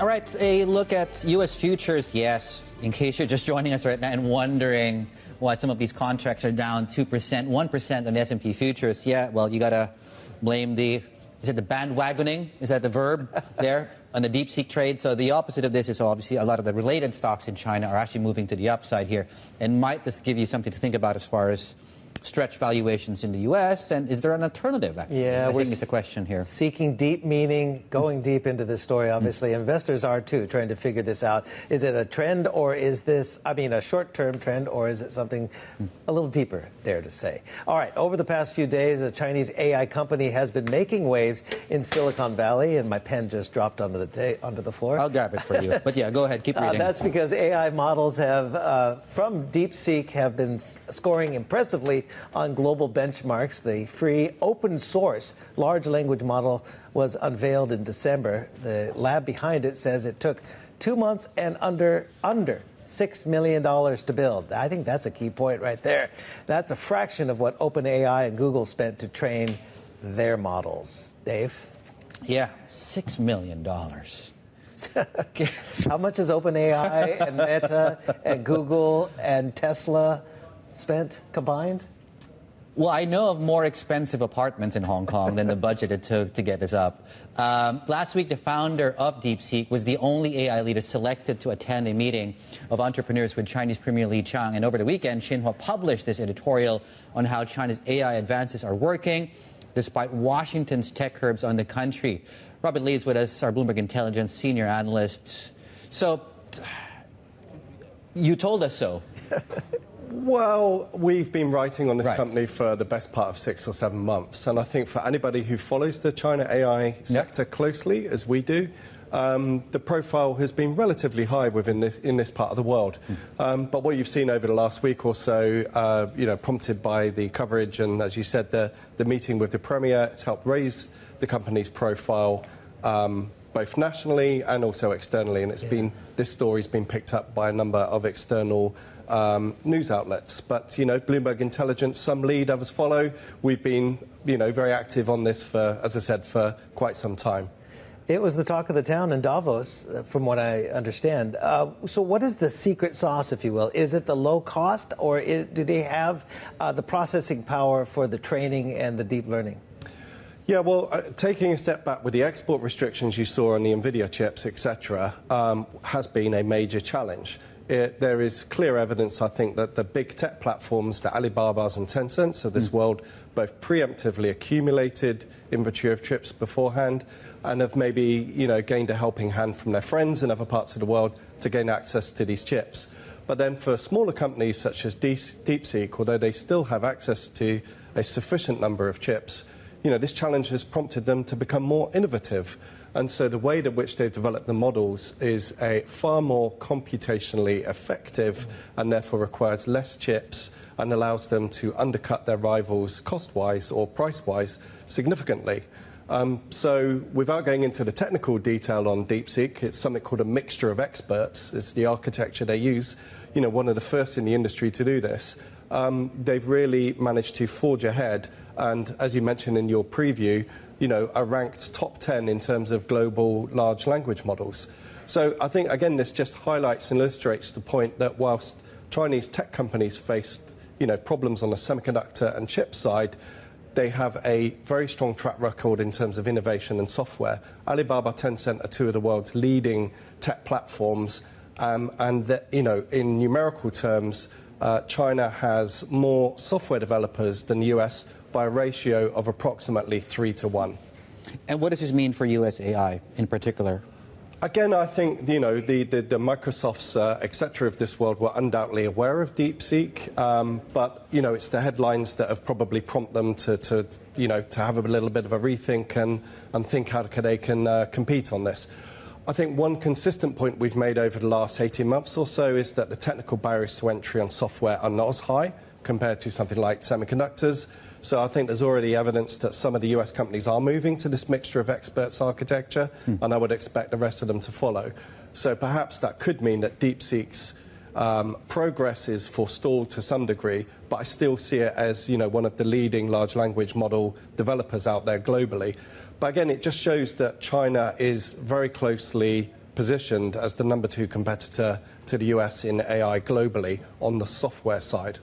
All right, a look at U.S. futures. Yes, in case you're just joining us right now and wondering why some of these contracts are down 2%, 1% on the S&P futures. Yeah, well, you got to blame is it the bandwagoning? Is that the verb there on the DeepSeek trade? So the opposite of this is obviously a lot of the related stocks in China are actually moving to the upside here. And might this give you something to think about as far as stretch valuations in the U.S., and is there an alternative, actually? Yeah, I think it's a question here. Seeking deep meaning, going deep into this story, obviously. Investors are, too, trying to figure this out. Is it a trend, or is this, a short-term trend, or is it something a little deeper, dare to say? All right, over the past few days, a Chinese AI company has been making waves in Silicon Valley, and my pen just dropped onto the floor. I'll grab it for you. But yeah, go ahead, keep reading. That's because AI models from DeepSeek have been scoring impressively on global benchmarks. The free open source large language model was unveiled in December. The lab behind it says it took 2 months and under $6 million to build. I think that's a key point right there. That's a fraction of what OpenAI and Google spent to train their models. Dave? Yeah, $6 million. How much has OpenAI and Meta and Google and Tesla spent combined? Well, I know of more expensive apartments in Hong Kong than the budget it took to get this up. Last week, the founder of DeepSeek was the only AI leader selected to attend a meeting of entrepreneurs with Chinese Premier Li Qiang. And over the weekend, Xinhua published this editorial on how China's AI advances are working, despite Washington's tech curbs on the country. Robert Lea is with us, our Bloomberg Intelligence senior analyst. So, you told us so. Well, we've been writing on this company for the best part of 6 or 7 months. And I think for anybody who follows the China AI sector closely, as we do, the profile has been relatively high in this part of the world. But what you've seen over the last week or so, prompted by the coverage and, as you said, the meeting with the Premier, it's helped raise the company's profile both nationally and also externally. And this story's been picked up by a number of external news outlets. But, Bloomberg Intelligence, some lead, others follow. We've been, very active on this for, as I said, for quite some time. It was the talk of the town in Davos, from what I understand. So what is the secret sauce, if you will? Is it the low cost, or do they have the processing power for the training and the deep learning? Yeah, well, taking a step back with the export restrictions you saw on the NVIDIA chips, etc., has been a major challenge. There is clear evidence, I think, that the big tech platforms, the Alibabas and Tencents of this world, both preemptively accumulated inventory of chips beforehand and have maybe, gained a helping hand from their friends in other parts of the world to gain access to these chips. But then for smaller companies such as DeepSeek, although they still have access to a sufficient number of chips, this challenge has prompted them to become more innovative. And so the way in which they've developed the models is a far more computationally effective and therefore requires less chips and allows them to undercut their rivals cost-wise or price-wise significantly. So without going into the technical detail on DeepSeek, it's something called a mixture of experts. It's the architecture they use. One of the first in the industry to do this. They've really managed to forge ahead. And as you mentioned in your preview, are ranked top 10 in terms of global large language models. So I think, again, this just highlights and illustrates the point that whilst Chinese tech companies faced, problems on the semiconductor and chip side, they have a very strong track record in terms of innovation and software. Alibaba, Tencent are two of the world's leading tech platforms. And that, in numerical terms, China has more software developers than the US by a ratio of approximately 3 to 1. And what does this mean for US AI in particular? Again, I think, the Microsofts, et cetera, of this world were undoubtedly aware of DeepSeek. But, it's the headlines that have probably prompted them to have a little bit of a rethink and think how they can compete on this. I think one consistent point we've made over the last 18 months or so is that the technical barriers to entry on software are not as high compared to something like semiconductors. So I think there's already evidence that some of the US companies are moving to this mixture of experts architecture, and I would expect the rest of them to follow. So perhaps that could mean that DeepSeek's progress is forestalled to some degree, but I still see it as, one of the leading large language model developers out there globally. But again, it just shows that China is very closely positioned as the #2 competitor to the US in AI globally on the software side.